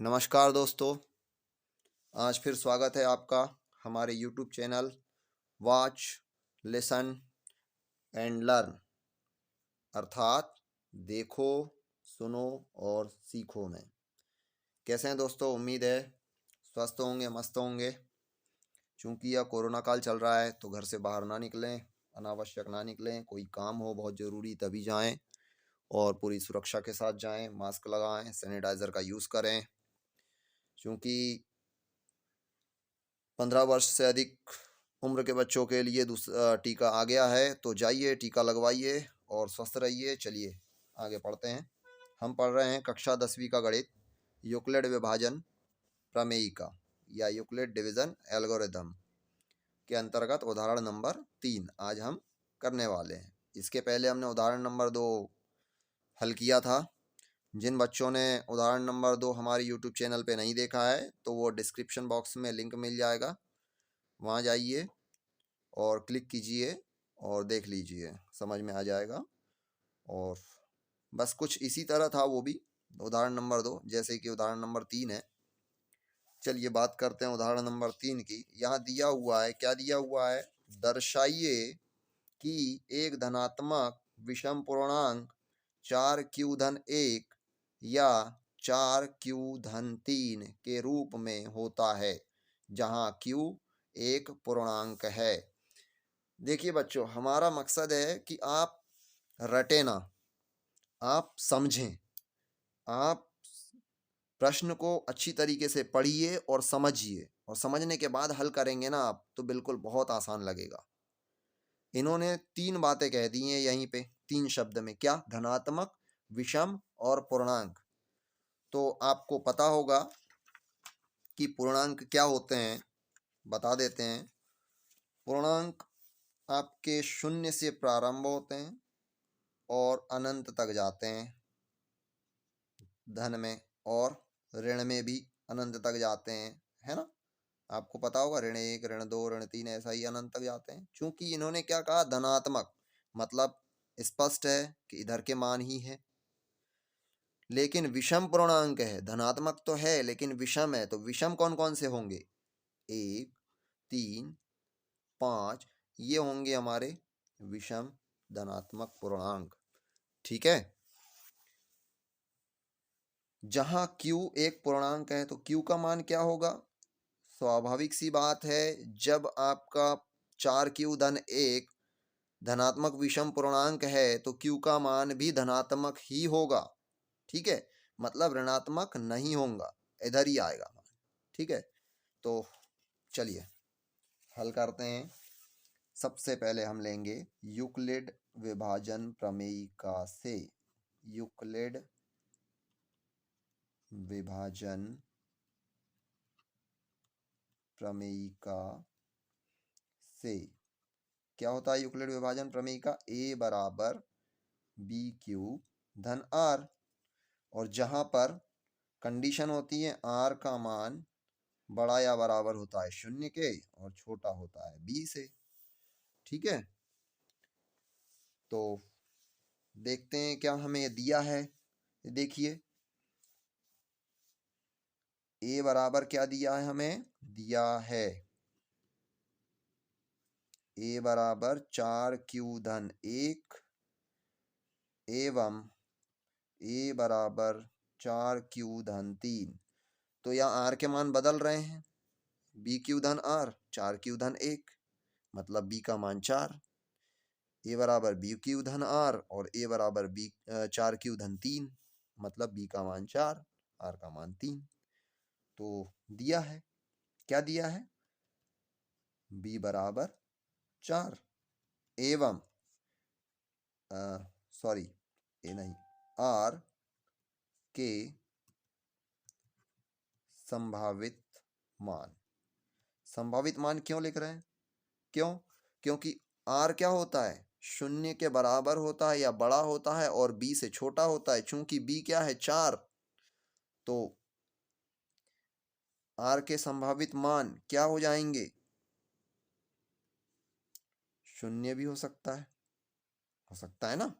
नमस्कार दोस्तों, आज फिर स्वागत है आपका हमारे YouTube channel watch, listen and learn अर्थात देखो, सुनो और सीखो में। कैसे हैं दोस्तों? उम्मीद है स्वस्थ होंगे, मस्त होंगे। चूँकि यह कोरोना काल चल रहा है तो घर से बाहर ना निकलें, अनावश्यक ना निकलें। कोई काम हो बहुत ज़रूरी तभी जाएं और पूरी सुरक्षा के साथ जाएं। मास्क लगाएं, सैनिटाइज़र का यूज़ करें। चूँकि 15 वर्ष से अधिक उम्र के बच्चों के लिए टीका आ गया है, तो जाइए टीका लगवाइए और स्वस्थ रहिए। चलिए आगे पढ़ते हैं। हम पढ़ रहे हैं कक्षा 10वीं का गणित, यूक्लिड विभाजन प्रमेयिका या यूक्लिड डिवीजन एल्गोरिथम के अंतर्गत उदाहरण नंबर 3 आज हम करने वाले हैं। इसके पहले हमने उदाहरण नंबर 2 हल किया था। जिन बच्चों ने उदाहरण नंबर 2 हमारे यूट्यूब चैनल पे नहीं देखा है तो वो डिस्क्रिप्शन बॉक्स में लिंक मिल जाएगा, वहाँ जाइए और क्लिक कीजिए और देख लीजिए, समझ में आ जाएगा। और बस कुछ इसी तरह था वो भी उदाहरण नंबर 2, जैसे कि उदाहरण नंबर 3 है। चलिए बात करते हैं उदाहरण नंबर 3 की। यहाँ दिया हुआ है, क्या दिया हुआ है? दर्शाइए कि एक धनात्मक विषम पूर्णांक 4q-1 या 4q-3 के रूप में होता है, जहाँ q एक पूर्णांक है। देखिए बच्चों, हमारा मकसद है कि आप रटे ना, आप समझें। आप प्रश्न को अच्छी तरीके से पढ़िए और समझिए, और समझने के बाद हल करेंगे ना आप, तो बिल्कुल बहुत आसान लगेगा। इन्होंने 3 बातें कह दी हैं यहीं पे, 3 शब्द में। क्या? धनात्मक, विषम और पूर्णांक। तो आपको पता होगा कि पूर्णांक क्या होते हैं, बता देते हैं। पूर्णांक आपके 0 से प्रारंभ होते हैं और अनंत तक जाते हैं धन में, और ऋण में भी अनंत तक जाते हैं, है ना? आपको पता होगा ऋण 1, ऋण 2, ऋण 3 ऐसा ही अनंत तक जाते हैं। चूंकि इन्होंने क्या कहा? धनात्मक, मतलब स्पष्ट है कि इधर के मान ही है। लेकिन विषम पूर्णांक है, धनात्मक तो है लेकिन विषम है, तो विषम कौन कौन से होंगे? 1, 3, 5, ये होंगे हमारे विषम धनात्मक पूर्णांक। ठीक है। जहां q एक पूर्णांक है तो q का मान क्या होगा? स्वाभाविक सी बात है, जब आपका 4q-1 धनात्मक विषम पूर्णांक है तो q का मान भी धनात्मक ही होगा। ठीक है, मतलब ऋणात्मक नहीं होगा, इधर ही आएगा मान। ठीक है, तो चलिए हल करते हैं। सबसे पहले हम लेंगे यूक्लिड विभाजन प्रमेयिका से। यूक्लिड विभाजन प्रमेयिका से क्या होता है? यूक्लिड विभाजन प्रमेयिका a बराबर bq-r, और जहां पर कंडीशन होती है r का मान बड़ा या बराबर होता है 0 के और छोटा होता है b से। ठीक है, तो देखते हैं क्या हमें दिया है। देखिए a बराबर क्या दिया है? हमें दिया है a बराबर 4q-1 एवं a बराबर 4q-3। तो यहाँ r के मान बदल रहे हैं, bq-r 4q-1, मतलब b का मान 4। a बराबर bq-r और a बराबर 4q-3, मतलब b का मान 4, r का मान 3। तो दिया है, क्या दिया है? b बराबर 4 एवं सॉरी ए नहीं, r के संभावित मान। संभावित मान क्यों लिख रहे हैं? क्यों? क्योंकि r क्या होता है? 0 के बराबर होता है या बड़ा होता है और b से छोटा होता है। चूंकि b क्या है? 4, तो r के संभावित मान क्या हो जाएंगे? 0 भी हो सकता है ना,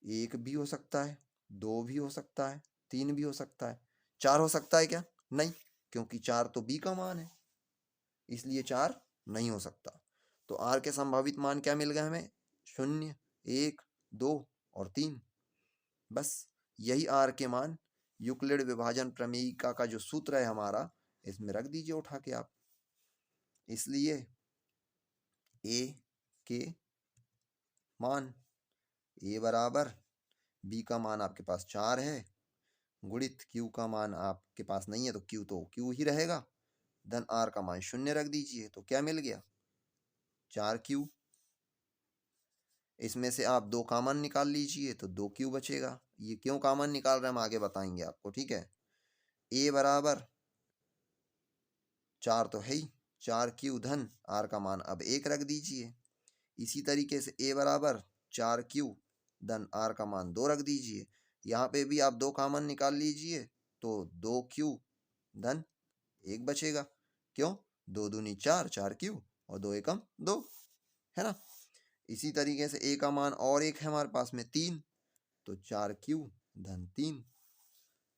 1 भी हो सकता है, 2 भी हो सकता है, 3 भी हो सकता है, 4 हो सकता है क्या? नहीं, क्योंकि 4 तो बी का मान है, इसलिए 4 नहीं हो सकता। तो आर के संभावित मान क्या मिल गए हमें? 0, 1, 2 और 3। बस यही आर के मान यूक्लिड विभाजन प्रमेयिका का जो सूत्र है हमारा, इसमें रख दीजिए उठा के आप। इसलिए ए के मान, ए बराबर बी का मान आपके पास 4 है, गुणित क्यू का मान आपके पास नहीं है तो क्यू ही रहेगा, धन आर का मान 0 रख दीजिए। तो क्या मिल गया? 4Q। इसमें से आप 2 कॉमन निकाल लीजिए तो 2Q बचेगा। ये क्यों कॉमन निकाल रहे हैं हम आगे बताएंगे आपको, ठीक है। ए बराबर 4 तो है ही, 4Q धन आर का मान अब 1 रख दीजिए। इसी तरीके से ए बराबर 4Q धन आर का मान 2 रख दीजिए। यहाँ पे भी आप 2 कॉमन निकाल लीजिए तो 2Q धन 1 बचेगा। क्यों? 2 दूनी 4, 4Q और 2 एकम 2, है ना। इसी तरीके से ए का मान और एक है हमारे पास में 3, तो 4Q धन 3।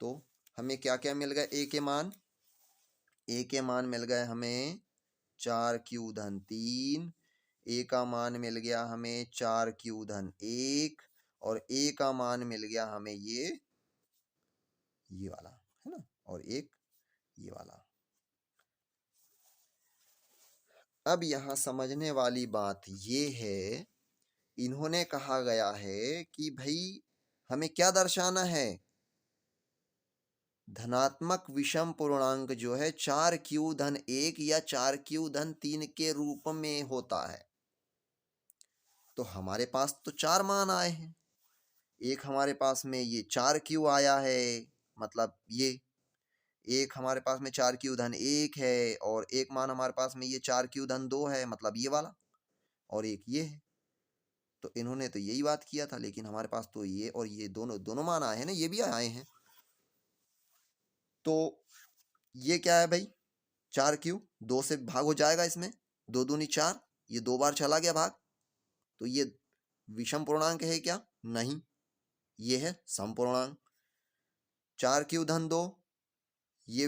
तो हमें क्या क्या मिल गया? ए के मान, ए के मान मिल गए हमें 4Q धन 3, ए का मान मिल गया हमें 4Q धन 1 और ए का मान मिल गया हमें ये वाला, है ना, और एक ये वाला। अब यहाँ समझने वाली बात ये है, इन्होंने कहा गया है कि भाई हमें क्या दर्शाना है? धनात्मक विषम पूर्णांक जो है 4Q धन 1 या 4Q धन 3 के रूप में होता है। तो हमारे पास तो 4 मान आए हैं। एक हमारे पास में ये 4Q आया है, मतलब ये एक हमारे पास में 4Q धन 1 है, और एक मान हमारे पास में ये 4Q धन 2 है, मतलब ये वाला, और एक ये है। तो इन्होंने तो यही बात किया था, लेकिन हमारे पास तो ये और ये दोनों मान आए हैं ना, ये भी आए हैं। तो ये क्या है भाई? 4Q 2 से भाग हो जाएगा, इसमें 2 दूनी 4, ये 2 बार चला गया भाग, तो ये विषम पूर्णांक है क्या? नहीं, ये है सम पूर्णांक। 4Q धन 2 ये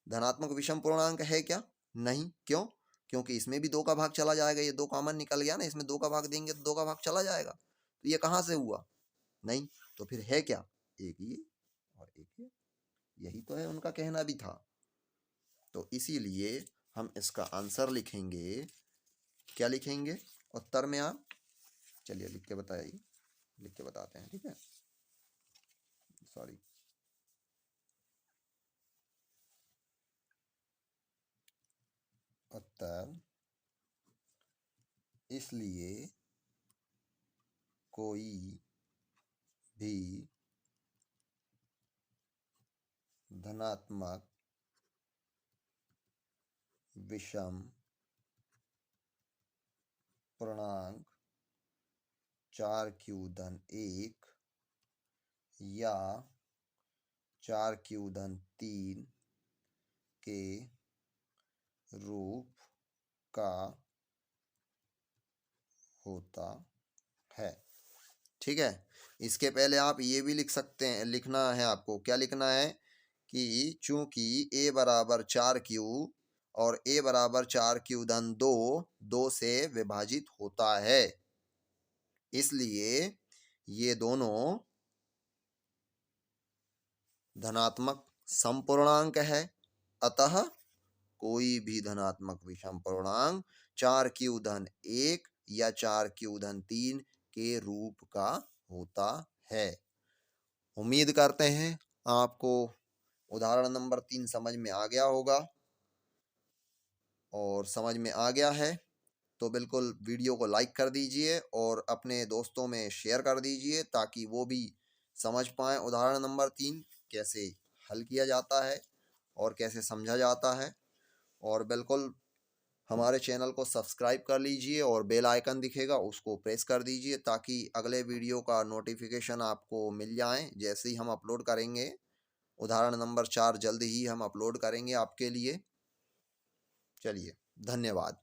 धनात्मक विषम पूर्णांक है क्या? नहीं। क्यों? क्योंकि इसमें भी 2 का भाग चला जाएगा, ये 2 कॉमन निकल गया ना, इसमें 2 का भाग देंगे तो 2 का भाग चला जाएगा, तो ये कहाँ से हुआ? नहीं। तो फिर है क्या? एक ये और एक ये, यही तो है उनका कहना भी था। तो इसीलिए हम इसका आंसर लिखेंगे। क्या लिखेंगे उत्तर में आप? चलिए लिख के बताइए, लिख के बताते हैं, ठीक है। सॉरी, उत्तर इसलिए कोई भी धनात्मक विषम पूर्णांक 4Q धन 1 या 4Q धन 3 के रूप का होता है, ठीक है। इसके पहले आप ये भी लिख सकते हैं, लिखना है आपको, क्या लिखना है कि चूंकि a बराबर 4Q और a बराबर 4Q धन 2 से विभाजित होता है, इसलिए ये दोनों धनात्मक समपूर्णांक है। अतः कोई भी धनात्मक विषम पूर्णांक 4Q धन 1 या 4Q धन 3 के रूप का होता है। उम्मीद करते हैं आपको उदाहरण नंबर 3 समझ में आ गया होगा, और समझ में आ गया है तो बिल्कुल वीडियो को लाइक कर दीजिए और अपने दोस्तों में शेयर कर दीजिए, ताकि वो भी समझ पाएँ उदाहरण नंबर 3 कैसे हल किया जाता है और कैसे समझा जाता है। और बिल्कुल हमारे चैनल को सब्सक्राइब कर लीजिए और बेल आइकन दिखेगा उसको प्रेस कर दीजिए, ताकि अगले वीडियो का नोटिफिकेशन आपको मिल जाए जैसे ही हम अपलोड करेंगे। उदाहरण नंबर 4 जल्द ही हम अपलोड करेंगे आपके लिए। चलिए, धन्यवाद।